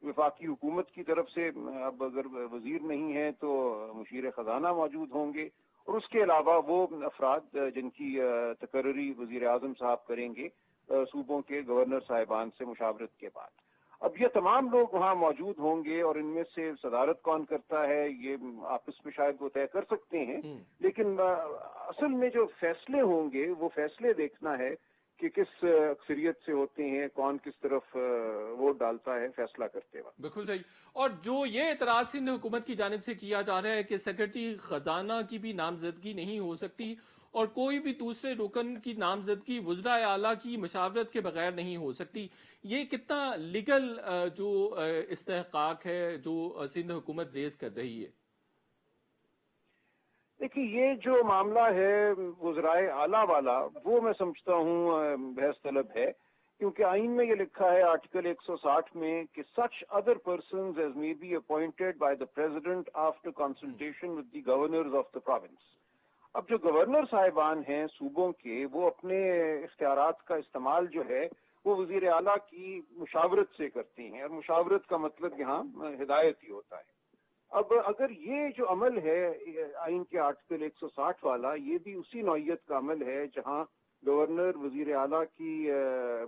وفاقی حکومت کی طرف سے اب اگر وزیر نہیں ہے تو مشیر خزانہ موجود ہوں گے، اور اس کے علاوہ وہ افراد جن کی تقرری وزیر اعظم صاحب کریں گے صوبوں کے گورنر صاحبان سے مشاورت کے بعد. اب یہ تمام لوگ وہاں موجود ہوں گے اور ان میں سے صدارت کون کرتا ہے یہ آپس میں شاید وہ طے کر سکتے ہیں. لیکن اصل میں جو فیصلے ہوں گے وہ فیصلے دیکھنا ہے کہ کس اکثریت سے ہوتے ہیں، کون کس طرف ووٹ ڈالتا ہے فیصلہ کرتے وقت. بالکل صحیح. اور جو یہ اعتراض سندھ حکومت کی جانب سے کیا جا رہا ہے کہ سیکرٹری خزانہ کی بھی نامزدگی نہیں ہو سکتی اور کوئی بھی دوسرے رکن کی نامزدگی وزراء اعلیٰ کی مشاورت کے بغیر نہیں ہو سکتی، یہ کتنا لیگل جو استحقاق ہے جو سندھ حکومت ریز کر رہی ہے؟ دیکھیے، یہ جو معاملہ ہے وزرائے اعلیٰ والا وہ میں سمجھتا ہوں بحث طلب ہے، کیونکہ آئین میں یہ لکھا ہے آرٹیکل 160 میں کہ such other persons as may be appointed by the president after consultation with the governors of the province. اب جو گورنر صاحبان ہیں صوبوں کے وہ اپنے اختیارات کا استعمال جو ہے وہ وزیر اعلیٰ کی مشاورت سے کرتے ہیں، اور مشاورت کا مطلب یہاں ہدایت ہی ہوتا ہے. اب اگر یہ جو عمل ہے آئین کے آرٹیکل 160 والا یہ بھی اسی نوعیت کا عمل ہے جہاں گورنر وزیر اعلیٰ کی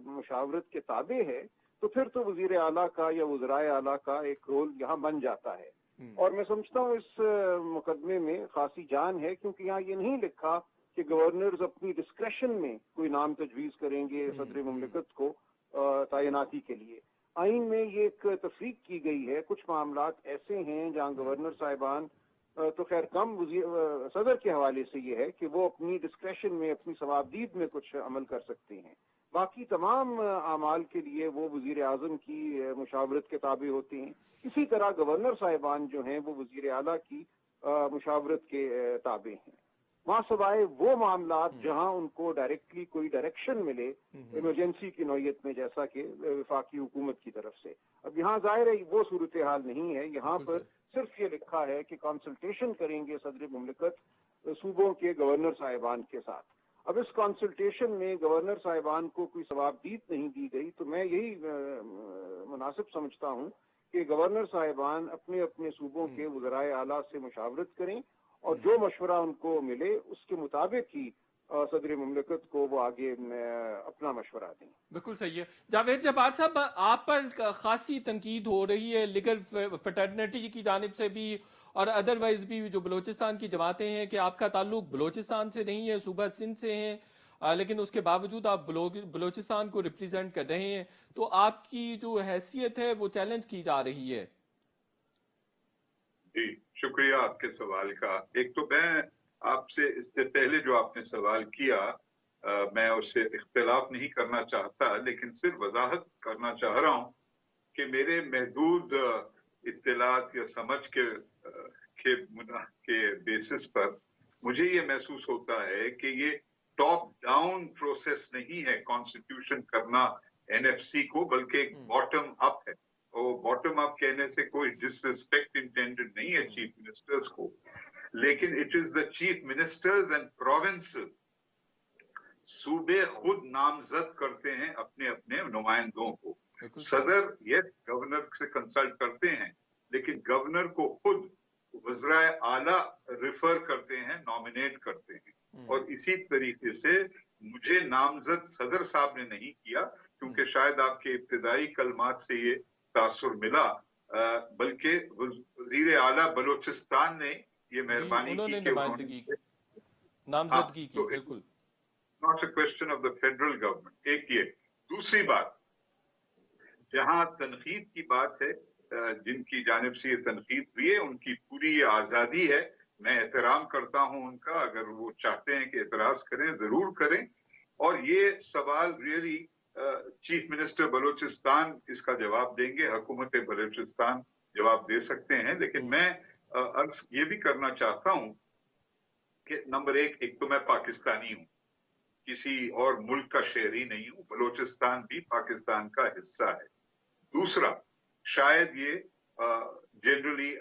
مشاورت کے تابع ہے تو پھر تو وزیر اعلیٰ کا یا وزرائے اعلیٰ کا ایک رول یہاں بن جاتا ہے. اور میں سمجھتا ہوں اس مقدمے میں خاصی جان ہے، کیونکہ یہاں یہ نہیں لکھا کہ گورنرز اپنی ڈسکریشن میں کوئی نام تجویز کریں گے صدر مملکت کو تعیناتی کے لیے. آئین میں یہ ایک تفریق کی گئی ہے. کچھ معاملات ایسے ہیں جہاں گورنر صاحبان تو خیر کم صدر کے حوالے سے یہ ہے کہ وہ اپنی ڈسکریشن میں اپنی ثوابدید میں کچھ عمل کر سکتے ہیں. باقی تمام اعمال کے لیے وہ وزیر اعظم کی مشاورت کے تابع ہوتے ہیں. اسی طرح گورنر صاحبان جو ہیں وہ وزیر اعلیٰ کی مشاورت کے تابع ہیں. وہاں سوائے وہ معاملات جہاں ان کو ڈائریکٹلی کوئی ڈائریکشن ملے ایمرجنسی کی نوعیت میں جیسا کہ وفاقی حکومت کی طرف سے. اب یہاں ظاہر ہے وہ صورتحال نہیں ہے. یہاں پر صرف یہ لکھا ہے کہ کنسلٹیشن کریں گے صدر مملکت صوبوں کے گورنر صاحبان کے ساتھ. اب اس کنسلٹیشن میں گورنر صاحبان کو کوئی ثوابدید نہیں دی گئی تو میں یہی مناسب سمجھتا ہوں کہ گورنر صاحبان اپنے اپنے صوبوں کے وزرائے اعلیٰ سے مشاورت کریں اور جو مشورہ ان کو ملے اس کے مطابق ہی صدر مملکت کو وہ آگے اپنا مشورہ دیں. بالکل صحیح ہے. جاوید جبار صاحب، آپ پر خاصی تنقید ہو رہی ہے لیگل فٹرنیٹی کی جانب سے بھی اور ادروائز بھی جو بلوچستان کی جماعتیں ہیں کہ آپ کا تعلق بلوچستان سے نہیں ہے، صوبہ سندھ سے ہیں، لیکن اس کے باوجود آپ بلوچستان کو ریپرزینٹ کر رہے ہیں، تو آپ کی جو حیثیت ہے وہ چیلنج کی جا رہی ہے. جی شکریہ آپ کے سوال کا. ایک تو میں آپ سے اس سے پہلے جو آپ نے سوال کیا میں اس سے اختلاف نہیں کرنا چاہتا، لیکن صرف وضاحت کرنا چاہ رہا ہوں کہ میرے محدود اطلاعات یا سمجھ کے بیسس پر مجھے یہ محسوس ہوتا ہے کہ یہ ٹاپ ڈاؤن پروسیس نہیں ہے کانسٹیٹیوشن کرنا این ایف سی کو، بلکہ ایک باٹم اپ ہے. اور باٹم اپ کہنے سے کوئی ڈس ریسپیکٹ انٹینڈڈ نہیں ہے چیف منسٹرز کو، لیکن it is the chief ministers and provinces. صوبے خود نامزد کرتے ہیں اپنے اپنے نمائندوں کو. صدر یس گورنر سے کنسلٹ کرتے ہیں، لیکن گورنر کو خود وزرائے اعلیٰ ریفر کرتے ہیں، نامینیٹ کرتے ہیں. اور اسی طریقے سے مجھے نامزد صدر صاحب نے نہیں کیا، کیونکہ شاید آپ کے ابتدائی کلمات سے یہ تاثر ملا، بلکہ وزیر اعلیٰ بلوچستان نے یہ مہربانی کی کہ نامزدگی کی. بالکل not a question of the federal government. ایک یہ. دوسری بات، جہاں تنقید کی بات ہے، جن کی جانب سے یہ تنقید ہوئی ہے ان کی پوری آزادی ہے، میں احترام کرتا ہوں ان کا. اگر وہ چاہتے ہیں کہ اعتراض کریں ضرور کریں. اور یہ سوال ریئلی چیف منسٹر بلوچستان اس کا جواب دیں گے، حکومت بلوچستان جواب دے سکتے ہیں. لیکن میں عرض یہ بھی کرنا چاہتا ہوں کہ نمبر ایک تو میں پاکستانی ہوں، کسی اور ملک کا شہری نہیں ہوں. بلوچستان بھی پاکستان کا حصہ ہے. دوسرا، شاید یہ جنرلی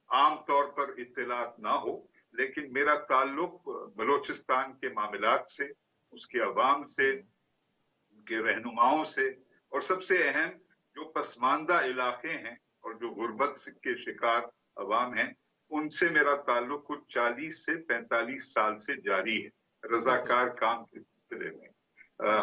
عام طور پر اطلاعات نہ ہو، لیکن میرا تعلق بلوچستان کے معاملات سے، اس کے عوام سے، ان کے رہنماؤں سے، اور سب سے اہم جو پسماندہ علاقے ہیں اور جو غربت کے شکار عوام ہیں، ان سے میرا تعلق کچھ 40 سے 45 سال سے جاری ہے رضاکار کام کے سلسلے میں.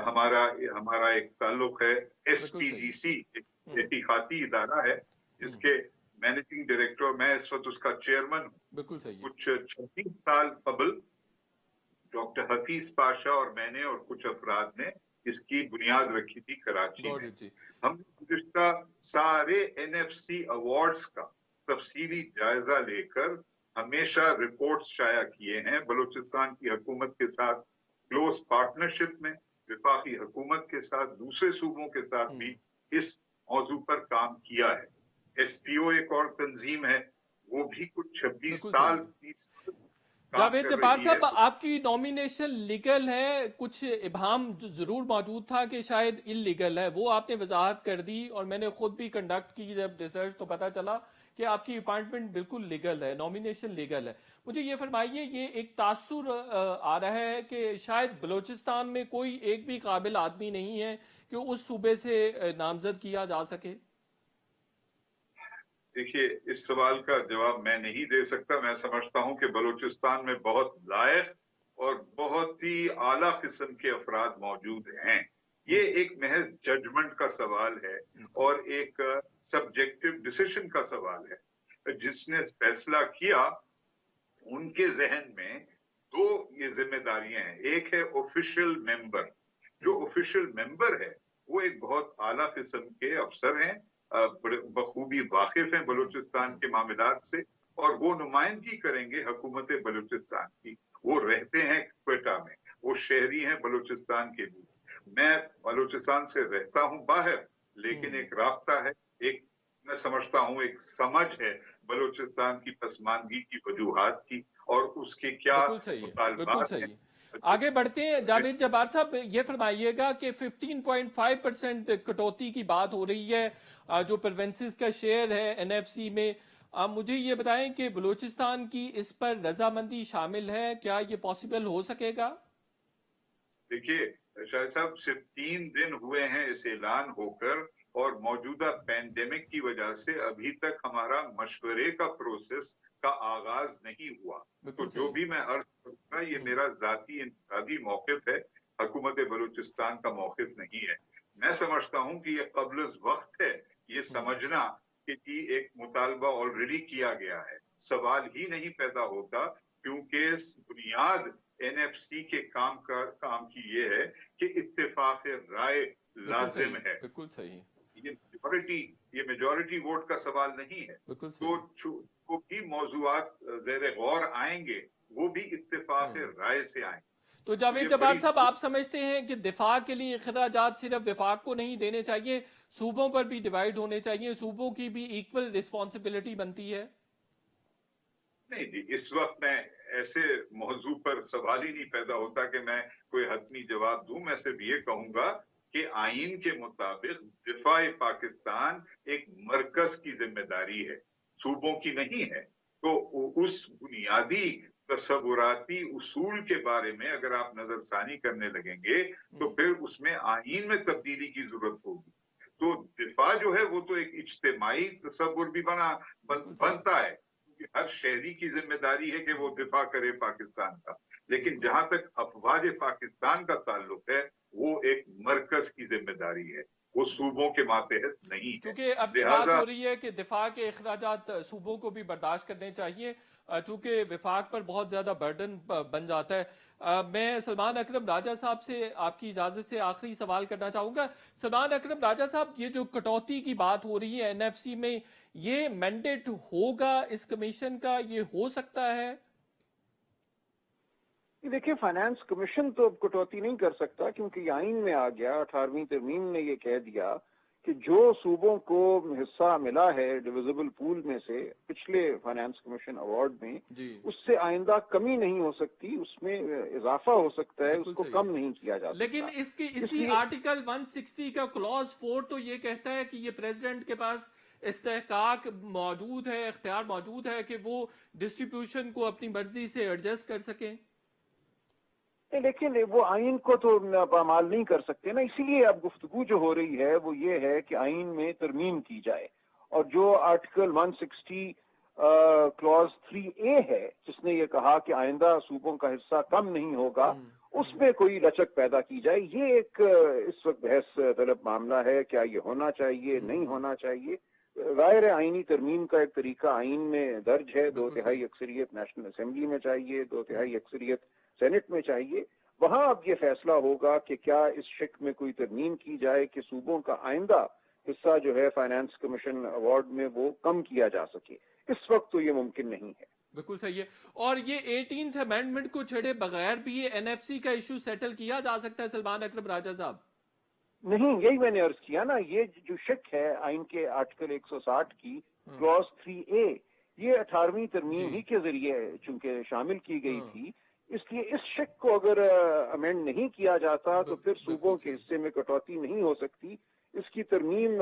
ہمارا ایک تعلق ہے ایس پی جی سی، تحقیقاتی ادارہ ہے جس کے مینیجنگ ڈائریکٹر، میں اس وقت اس کا چیئرمین ہوں. کچھ 36 سال قبل ڈاکٹر حفیظ پاشا اور میں نے اور کچھ افراد نے اس کی بنیاد رکھی تھی کراچی میں. ہم نے گزشتہ سارے این ایف سی ایوارڈز کا تفصیلی جائزہ لے کر ہمیشہ رپورٹس شائع کیے ہیں. بلوچستان کی حکومت کے ساتھ کلوز پارٹنرشپ میں، وفاقی حکومت کے ساتھ، دوسرے صوبوں کے ساتھ بھی اس موضوع پر کام کیا ہے. ایس پی او ایک اور تنظیم ہے، وہ بھی کچھ 26 سال 30 سال جاوید جبار صاحب، آپ کی نومینیشن لیگل ہے؟ کچھ ابہام ضرور موجود تھا کہ شاید انلیگل ہے، وہ آپ نے وضاحت کر دی، اور میں نے خود بھی کنڈکٹ کی جب ریسرچ تو پتا چلا کہ آپ کی اپائنٹمنٹ بالکل لیگل ہے، نومینیشن لیگل ہے. مجھے یہ فرمائیے، یہ ایک تاثر آ رہا ہے کہ شاید بلوچستان میں کوئی ایک بھی قابل آدمی نہیں ہے کہ اس صوبے سے نامزد کیا جا سکے؟ دیکھیے، اس سوال کا جواب میں نہیں دے سکتا. میں سمجھتا ہوں کہ بلوچستان میں بہت لائق اور بہت ہی اعلیٰ قسم کے افراد موجود ہیں. یہ ایک محض ججمنٹ کا سوال ہے اور ایک سبجیکٹو ڈیسیشن کا سوال ہے. جس نے فیصلہ کیا ان کے ذہن میں دو یہ ذمہ داریاں ہیں. ایک ہے آفیشل ممبر. جو آفیشل ممبر ہے وہ ایک بہت اعلیٰ قسم کے افسر ہیں، بخوبی واقف ہیں بلوچستان کے معاملات سے، اور وہ نمائندگی کریں گے حکومت بلوچستان کی. وہ رہتے ہیں کوئٹہ میں، وہ شہری ہیں بلوچستان کے بھی. میں بلوچستان سے رہتا ہوں باہر، لیکن ایک رابطہ ہے، ایک میں سمجھتا ہوں ایک سمجھ ہے بلوچستان کی پسماندگی کی وجوہات کی اور اس کے کیا مطالبات ہیں. آگے بڑھتے ہیں. جاوید جبار صاحب، یہ فرمائیے گا کہ 15.5% کٹوتی کی بات ہو رہی ہے جو پروونسز کا شیئر ہے این ایف سی میں. آپ مجھے یہ بتائیں کہ بلوچستان کی اس پر رضامندی شامل ہے؟ کیا یہ پاسبل ہو سکے گا؟ دیکھیے شاہد صاحب، صرف 3 دن ہوئے ہیں اس اعلان ہو کر، اور موجودہ پینڈیمک کی وجہ سے ابھی تک ہمارا مشورے کا پروسیس کا آغاز نہیں ہوا. تو جو بھی میں عرض کروں گا یہ میرا ذاتی انفرادی موقف ہے، حکومت بلوچستان کا موقف نہیں ہے. میں سمجھتا ہوں کہ یہ قبل از وقت ہے یہ سمجھنا کہ ایک مطالبہ آلریڈی کیا گیا ہے. سوال ہی نہیں پیدا ہوتا، کیونکہ بنیاد این ایف سی کے کام کی یہ ہے کہ اتفاق رائے لازم ہے. بالکل صحیح. یہ میجورٹی ووٹ کا سوال نہیں ہے. تو جو بھی موضوعات زیر غور آئیں گے वो भी इत्तेफाक राय से आए। तो जावेद जब्बार साहब, आप समझते हैं कि दिफा के लिए अखराजात सिर्फ विफाक को नहीं देने चाहिए, सूबों पर भी डिवाइड होने चाहिए, सूबों की भी इक्वल रिस्पॉन्सिबिलिटी बनती है? नहीं जी, इस वक्त मैं ऐसे मौजू पर सवाल ही नहीं पैदा होता कि मैं कोई हतमी जवाब दूं। मैं सिर्फ ये कहूंगा कि आइन के मुताबिक दिफाए पाकिस्तान एक मरकज की जिम्मेदारी है, सूबों की नहीं है। तो उस बुनियादी तसव्वुराती उसूल के बारे में अगर आप नजरसानी करने लगेंगे तो फिर उसमें आइन में तब्दीली की जरूरत होगी। तो दिफा जो है वो तो एक इज्तिमाई तसव्वुर भी बनता है, हर शहरी की जिम्मेदारी है कि वो दिफा करे पाकिस्तान का। लेकिन जहां तक अफवाज पाकिस्तान का ताल्लुक है, वो एक मरकज की जिम्मेदारी है, वो सूबों के मातहत नहीं है। क्योंकि अब बात हो रही है कि दिफा के अखराजात सूबों को भी बर्दाश्त करने चाहिए, चूंकि विफाक पर बहुत ज्यादा बर्डन बन जाता है। मैं सलमान अकरम राजा साहब से आपकी इजाजत से आखिरी सवाल करना चाहूंगा। सलमान अकरम राजा साहब, ये जो कटौती की बात हो रही है एनएफसी में, ये मैंडेट होगा इस कमीशन का, ये हो सकता है? देखिए, फाइनेंस कमीशन तो अब कटौती नहीं कर सकता, क्योंकि आइन में आ गया, 18वीं तरमीम ने ये कह दिया कि जो सूबों को हिस्सा मिला है डिविजिबल पूल में से पिछले फाइनेंस कमीशन अवार्ड में, उससे आइंदा कमी नहीं हो सकती, उसमें इजाफा हो सकता है, उसको कम नहीं किया जा सकता। लेकिन इसी आर्टिकल 160 का क्लॉज 4 तो ये कहता है कि ये प्रेसिडेंट के पास इस्तेहकाक मौजूद है, इख्तियार मौजूद है कि वो डिस्ट्रीब्यूशन को अपनी मर्जी से एडजस्ट कर सकें। लेकिन वो आइन को तो पामाल नहीं कर सकते ना, इसीलिए अब गुफ्तगू जो हो रही है वो ये है कि आइन में तरमीम की जाए, और जो आर्टिकल 160 क्लॉज 3A है, जिसने ये कहा कि आइंदा सूबों का हिस्सा कम नहीं होगा, उसमें कोई लचक पैदा की जाए। ये एक इस वक्त बहस तलब मामला है, क्या ये होना चाहिए, नहीं होना चाहिए। गायर आइनी तरमीम का एक तरीका आइन में दर्ज है, 2/3 अक्सरियत नेशनल असेंबली में चाहिए, 2/3 अक्सरियत सेनेट में चाहिए। वहां अब ये फैसला होगा कि क्या इस शिक में कोई तरमीम की जाए कि सूबों का आइंदा हिस्सा जो है फाइनेंस कमीशन अवार्ड में वो कम किया जा सके। इस वक्त तो ये मुमकिन नहीं है। बिल्कुल सही है। और ये 18th अमेंडमेंट को छेड़े बगैर भी ये एनएफसी का इशू सेटल किया जा सकता है सलमान अकरम राजा साहब? नहीं, यही मैंने अर्ज किया ना, ये जो शिक है आइन के आर्टिकल 160 की क्लॉज 3A, ये 18वीं तरमीम ही के जरिए चूंकि शामिल की गई थी, इसलिए इस शिक को अगर अमेंड नहीं किया जाता तो फिर सूबों के हिस्से में कटौती नहीं हो सकती। इसकी तरमीम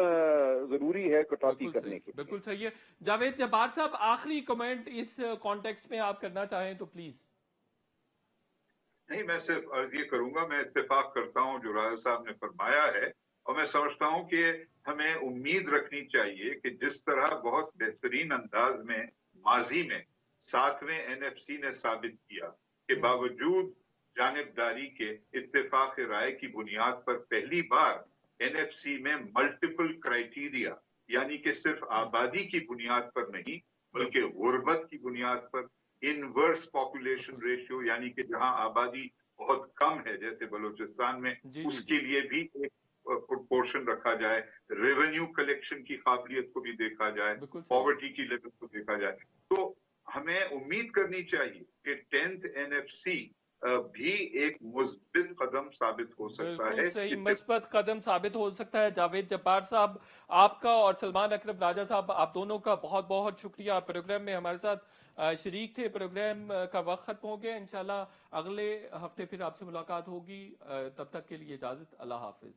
जरूरी है कटौती करने के लिए। बिल्कुल सही है। जावेद जब्बार साहब, आखिरी कमेंट इस कॉन्टेक्स्ट में आप करना चाहें तो प्लीज। नहीं, मैं सिर्फ अर्ज ये करूंगा, मैं इत्तेफाक करता हूं जो राजा साहब ने फरमाया है, और मैं समझता हूं कि हमें उम्मीद रखनी चाहिए कि जिस तरह बहुत बेहतरीन अंदाज में माजी में 7वें एनएफसी ने साबित किया कि बावजूद जानिबदारी के इत्तेफाक राय की बुनियाद पर पहली बार एनएफसी में मल्टीपल क्राइटेरिया, यानी कि सिर्फ आबादी की बुनियाद पर नहीं बल्कि गुर्बत की बुनियाद पर, इनवर्स पॉपुलेशन रेशियो, यानी कि जहां आबादी बहुत कम है जैसे बलूचिस्तान में, उसके लिए भी एक प्रोपोर्शन रखा जाए, रेवेन्यू कलेक्शन की काबिलियत को भी देखा जाए, पॉवर्टी की लेवल को देखा जाए। तो हमें उम्मीद करनी चाहिए कि 10th एनएफसी भी एक मुस्बित कदम साबित हो सकता है। सही, मुस्बित कदम साबित हो सकता है। जावेद जब्बार साहब, आपका और सलमान अकरम राजा साहब, आप दोनों का बहुत बहुत शुक्रिया। प्रोग्राम में हमारे साथ शरीक थे। प्रोग्राम का वक्त खत्म हो गया। इंशाल्लाह अगले हफ्ते फिर आपसे मुलाकात होगी। तब तक के लिए इजाजत, अल्लाह हाफिज।